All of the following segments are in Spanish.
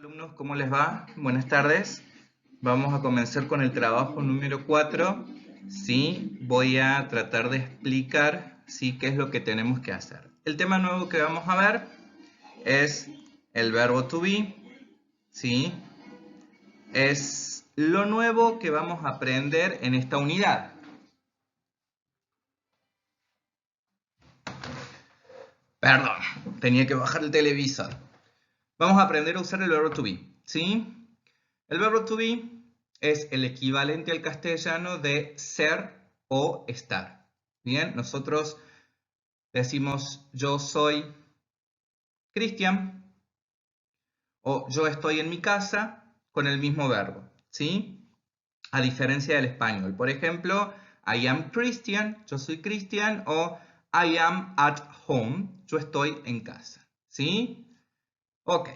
Alumnos, ¿cómo les va? Buenas tardes. Vamos a comenzar con el trabajo número 4. Sí, voy a tratar de explicar qué es lo que tenemos que hacer. El tema nuevo que vamos a ver es el verbo to be. ¿Sí? Es lo nuevo que vamos a aprender en esta unidad. Perdón, tenía que bajar el televisor. Vamos a aprender a usar el verbo to be. ¿Sí? El verbo to be es el equivalente al castellano de ser o estar. Bien, nosotros decimos yo soy Cristian o yo estoy en mi casa con el mismo verbo, ¿sí? A diferencia del español. Por ejemplo, I am Christian, yo soy Cristian, o I am at home, yo estoy en casa, ¿sí? Ok.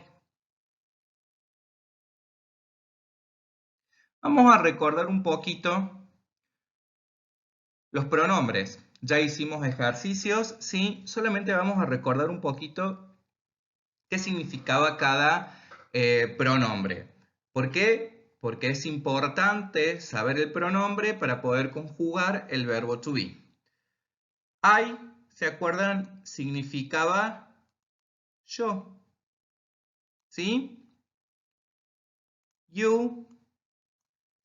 Vamos a recordar un poquito los pronombres. Ya hicimos ejercicios, ¿sí? Solamente vamos a recordar un poquito qué significaba cada pronombre. ¿Por qué? Porque es importante saber el pronombre para poder conjugar el verbo to be. I, ¿se acuerdan? Significaba yo, ¿sí? You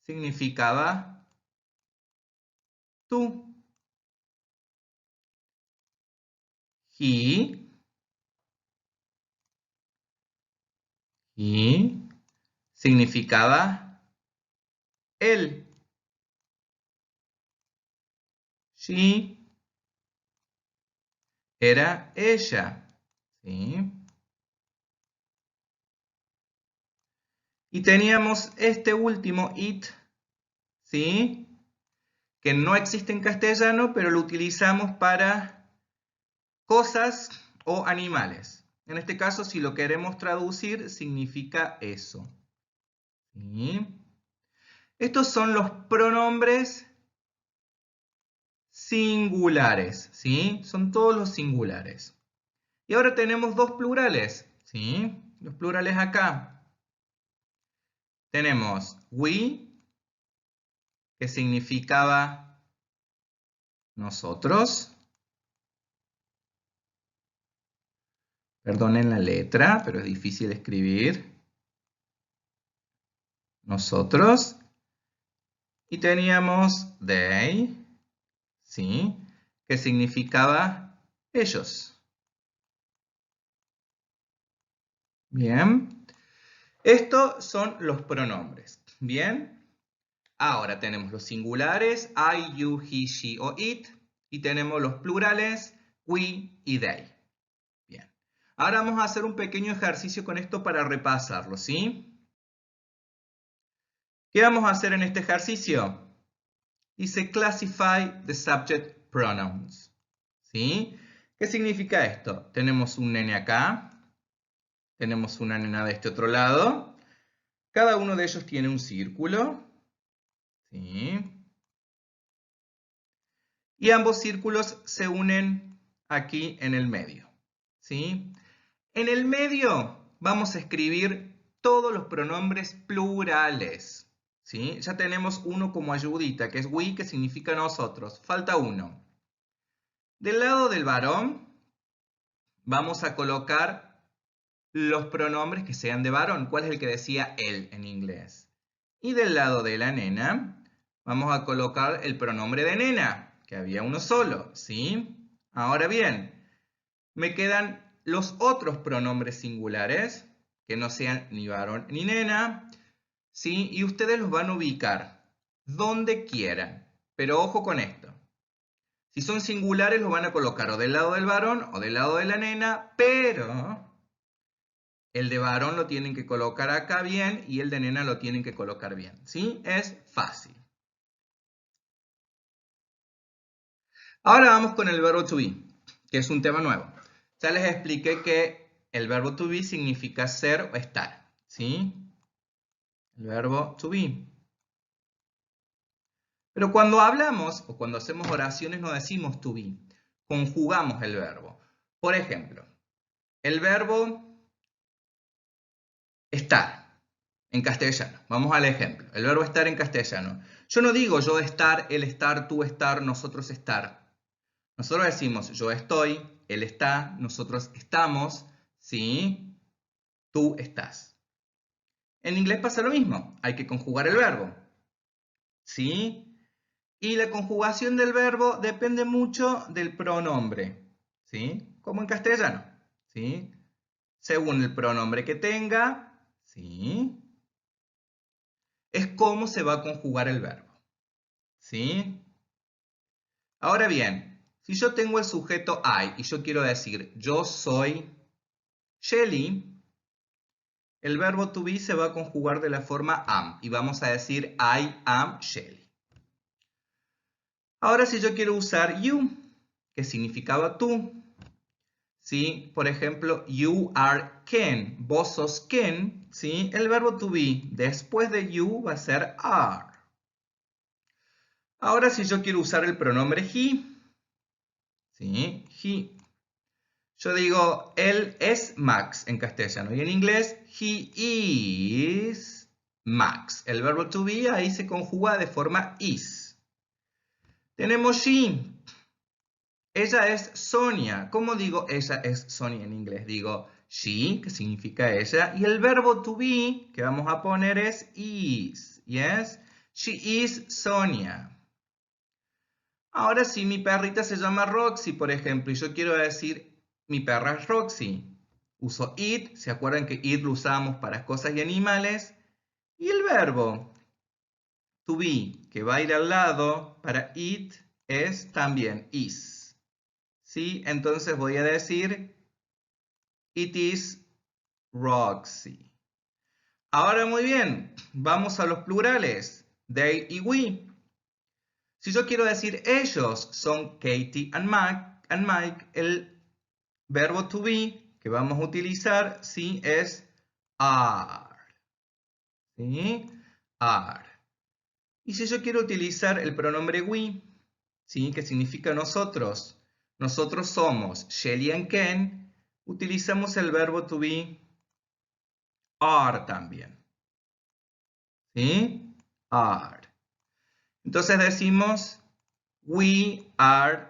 significaba tú. He significaba él. She era ella, ¿sí? Y teníamos este último it, ¿sí? Que no existe en castellano, pero lo utilizamos para cosas o animales. En este caso, si lo queremos traducir, significa eso. ¿Sí? Estos son los pronombres singulares, ¿sí? Son todos los singulares. Y ahora tenemos dos plurales, ¿sí? Los plurales acá. Tenemos we, que significaba nosotros. Perdonen la letra, pero es difícil escribir. Nosotros. Y teníamos they, ¿sí? Que significaba ellos. Bien. Estos son los pronombres. Bien. Ahora tenemos los singulares, I, you, he, she o it. Y tenemos los plurales, we y they. Bien. Ahora vamos a hacer un pequeño ejercicio con esto para repasarlo, ¿sí? ¿Qué vamos a hacer en este ejercicio? Dice classify the subject pronouns. ¿Sí? ¿Qué significa esto? Tenemos un nene acá. Tenemos una nena de este otro lado. Cada uno de ellos tiene un círculo. ¿Sí? Y ambos círculos se unen aquí en el medio. ¿Sí? En el medio vamos a escribir todos los pronombres plurales. ¿Sí? Ya tenemos uno como ayudita, que es we, que significa nosotros. Falta uno. Del lado del varón vamos a colocar los pronombres que sean de varón. ¿Cuál es el que decía él en inglés? Y del lado de la nena vamos a colocar el pronombre de nena, que había uno solo, ¿sí? Ahora bien, me quedan los otros pronombres singulares, que no sean ni varón ni nena, ¿sí? Y ustedes los van a ubicar donde quieran. Pero ojo con esto. Si son singulares, los van a colocar o del lado del varón o del lado de la nena, pero el de varón lo tienen que colocar acá bien y el de nena lo tienen que colocar bien. ¿Sí? Es fácil. Ahora vamos con el verbo to be, que es un tema nuevo. Ya les expliqué que el verbo to be significa ser o estar. ¿Sí? El verbo to be. Pero cuando hablamos o cuando hacemos oraciones no decimos to be, conjugamos el verbo. Por ejemplo, el verbo estar en castellano. Vamos al ejemplo. El verbo estar en castellano. Yo no digo yo estar, él estar, tú estar, nosotros estar. Nosotros decimos yo estoy, él está, nosotros estamos, ¿sí? Tú estás. En inglés pasa lo mismo. Hay que conjugar el verbo, ¿sí? Y la conjugación del verbo depende mucho del pronombre, ¿sí? Como en castellano, ¿sí? Según el pronombre que tenga, ¿sí? Es cómo se va a conjugar el verbo, ¿sí? Ahora bien, si yo tengo el sujeto I y yo quiero decir yo soy Shelly, el verbo to be se va a conjugar de la forma am y vamos a decir I am Shelly. Ahora si yo quiero usar you, que significaba tú, ¿sí? Por ejemplo, you are Ken, vos sos Ken, ¿sí? El verbo to be después de you va a ser are. Ahora si yo quiero usar el pronombre he, ¿sí? He. Yo digo, él es Max en castellano y en inglés, he is Max. El verbo to be ahí se conjuga de forma is. Tenemos she. Ella es Sonia. ¿Cómo digo ella es Sonia en inglés? Digo she, que significa ella, y el verbo to be que vamos a poner es is. Yes? She is Sonia. Ahora si mi perrita se llama Roxy, por ejemplo, y yo quiero decir mi perra es Roxy, uso it, ¿se acuerdan que it lo usamos para cosas y animales? Y el verbo to be, que va a ir al lado para it, es también is. ¿Sí? Entonces voy a decir it is Roxy. Ahora muy bien, vamos a los plurales, they y we. Si yo quiero decir ellos son Katie and Mike, el verbo to be que vamos a utilizar, ¿sí? Es are. ¿Sí? Are. Y si yo quiero utilizar el pronombre we, ¿sí? Que significa nosotros, nosotros somos Shelly and Ken, utilizamos el verbo to be are también. ¿Sí? Are. Entonces decimos we are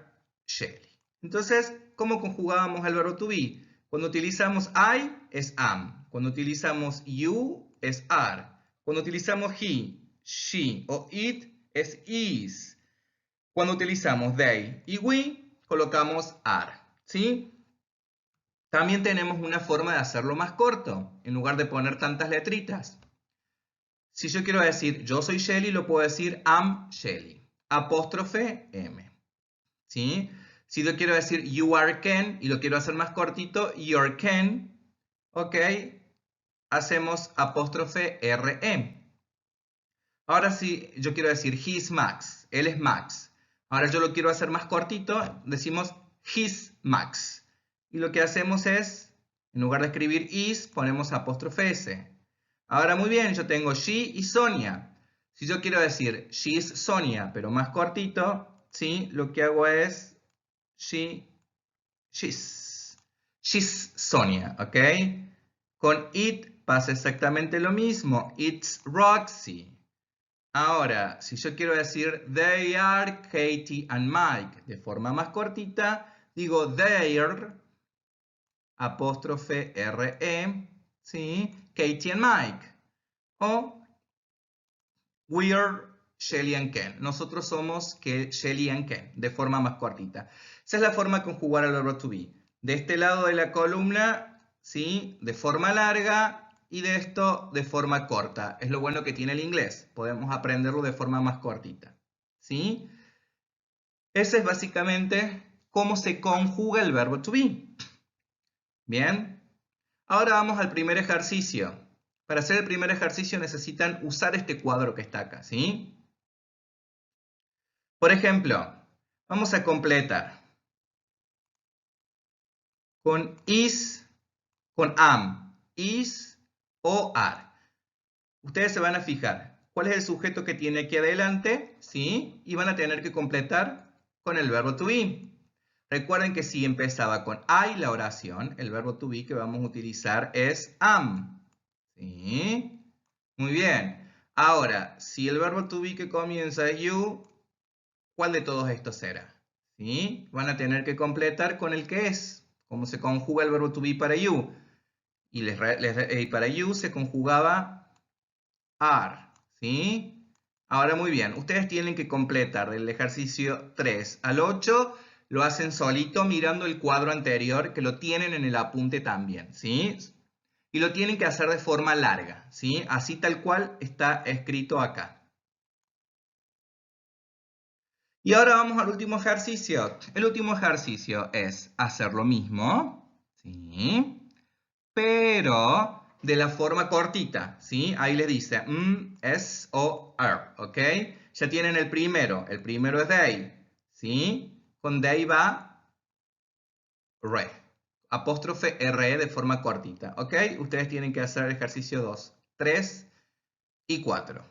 Shelly. Entonces, ¿cómo conjugábamos el verbo to be? Cuando utilizamos I es am. Cuando utilizamos you es are. Cuando utilizamos he, she o it es is. Cuando utilizamos they y we colocamos are. ¿Sí? También tenemos una forma de hacerlo más corto, en lugar de poner tantas letritas. Si yo quiero decir yo soy Shelly, lo puedo decir am Shelly. Apóstrofe M. ¿Sí? Si yo quiero decir you are Ken y lo quiero hacer más cortito, you're Ken, ¿ok? Hacemos apóstrofe RE. Ahora si yo quiero decir he is Max, él es Max. Ahora yo lo quiero hacer más cortito, decimos his Max. Y lo que hacemos es, en lugar de escribir is, ponemos apóstrofe S. Ahora muy bien, yo tengo she y Sonia. Si yo quiero decir she is Sonia, pero más cortito, ¿sí? Lo que hago es she's Sonia, ¿ok? Con it pasa exactamente lo mismo. It's Roxy. Ahora, si yo quiero decir they are Katie and Mike de forma más cortita, digo their, apóstrofe RE, ¿sí? Katie and Mike. O we're Shelly and Ken. Nosotros somos Shelly and Ken, de forma más cortita. Esa es la forma de conjugar el verbo to be. De este lado de la columna, ¿sí? De forma larga y de esto de forma corta. Es lo bueno que tiene el inglés. Podemos aprenderlo de forma más cortita. ¿Sí? Ese es básicamente cómo se conjuga el verbo to be. Bien. Ahora vamos al primer ejercicio. Para hacer el primer ejercicio necesitan usar este cuadro que está acá, ¿sí? Por ejemplo, vamos a completar con is, con am, is o are. Ustedes se van a fijar cuál es el sujeto que tiene aquí adelante, ¿sí? Y van a tener que completar con el verbo to be. Recuerden que si empezaba con I la oración, el verbo to be que vamos a utilizar es am, ¿Sí? Muy bien. Ahora, si el verbo to be que comienza es you, ¿cuál de todos estos será? ¿Sí? Van a tener que completar con el que es. ¿Cómo se conjuga el verbo to be para you? Y para you se conjugaba are. ¿Sí? Ahora muy bien, ustedes tienen que completar del ejercicio 3 al 8, lo hacen solito mirando el cuadro anterior que lo tienen en el apunte también, ¿sí? Y lo tienen que hacer de forma larga, ¿sí? Así tal cual está escrito acá. Y ahora vamos al último ejercicio. El último ejercicio es hacer lo mismo, ¿sí? Pero de la forma cortita, ¿sí? Ahí les dice es o er, ¿ok? Ya tienen el primero es they, ¿sí? Con they va re, apóstrofe re de forma cortita, ¿ok? Ustedes tienen que hacer el ejercicio 2, 3 y 4.